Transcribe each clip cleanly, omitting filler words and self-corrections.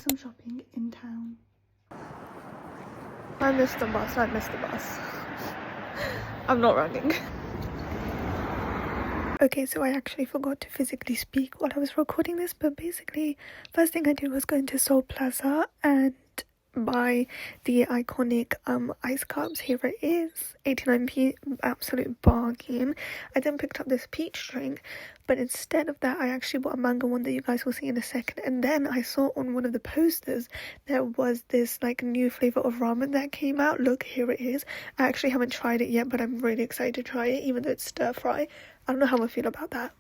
some shopping in town. I missed the bus. I'm not running. Okay, so I actually forgot to physically speak while I was recording this, but basically, first thing I did was go into Seoul Plaza and buy the iconic ice cups. Here it is, 89p, absolute bargain. I then picked up this peach drink, but instead of that I actually bought a mango one that you guys will see in a second. And then I saw on one of the posters there was this like new flavor of ramen that came out. Look, here it is. I actually haven't tried it yet, but I'm really excited to try it, even though it's stir fry. I don't know how I feel about that.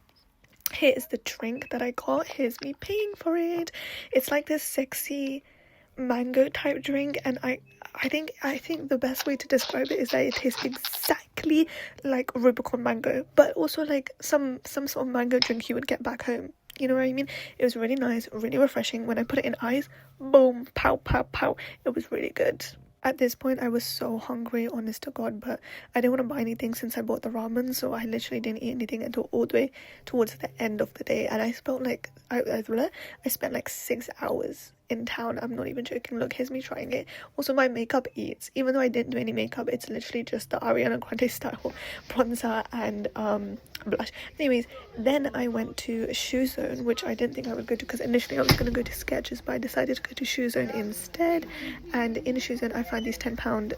Here is the drink that I got. Here's me paying for it. It's like this sexy mango type drink, and I think the best way to describe it is that it tastes exactly like Rubicon mango, but also like some sort of mango drink you would get back home. You know what I mean? It was really nice, really refreshing. When I put it in ice, boom, pow, pow, pow. It was really good. At this point, I was so hungry, honest to God, but I didn't want to buy anything since I bought the ramen, so I literally didn't eat anything until all the way towards the end of the day, and I spent like, I spent like 6 hours in town. I'm not even joking. Look, here's me trying it. Also, my makeup eats. Even though I didn't do any makeup, it's literally just the Ariana Grande style bronzer and blush. Anyways, then I went to Shoe Zone, which I didn't think I would go to, because initially I was going to go to Skechers, but I decided to go to Shoe Zone instead. And in Shoe Zone I found these £10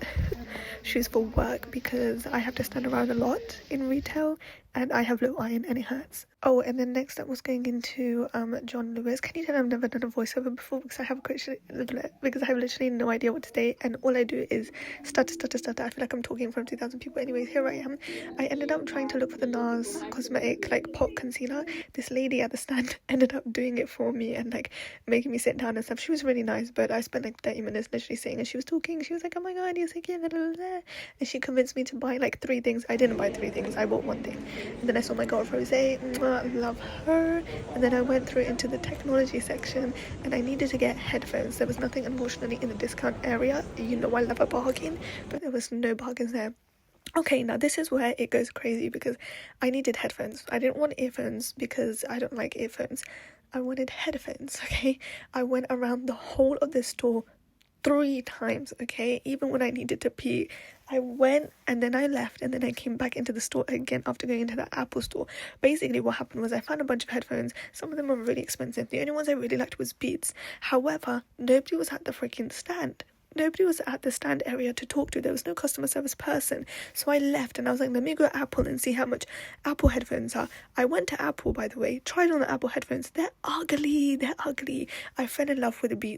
shoes for work, because I have to stand around a lot in retail and I have low iron and it hurts. Oh, and then next up was going into John Lewis. Can you tell I've never done a voiceover before, because I have literally no idea what to say, and all I do is stutter. I feel like I'm talking in front of 2,000 people. Anyways, here I am. I ended up trying to look for the NARS cosmetic like pot concealer. This lady at the stand ended up doing it for me and like making me sit down and stuff. She was really nice, but I spent like 30 minutes literally sitting, and she was talking. She was like, oh my god, you're so cute, and she convinced me to buy like 3 things. I didn't buy 3 things, I bought 1 thing. And then I saw my girl Rose, love her. And then I went through into the technology section, and I needed to get headphones. There was nothing, unfortunately, in the discount area. You know I love a bargain, but there was no bargains there. Okay, now this is where it goes crazy, because I needed headphones. I didn't want earphones because I don't like earphones. I wanted headphones, okay? I went around the whole of the store 3 times, okay? Even when I needed to pee, I went and then I left, and then I came back into the store again after going into the Apple store. Basically what happened was I found a bunch of headphones. Some of them were really expensive. The only ones I really liked was Beats. However, nobody was at the freaking stand. Nobody was at the stand area to talk to. There was no customer service person. So I left and I was like, let me go to Apple and see how much Apple headphones are. I went to Apple, by the way, tried on the Apple headphones. They're ugly. I fell in love with the Beats.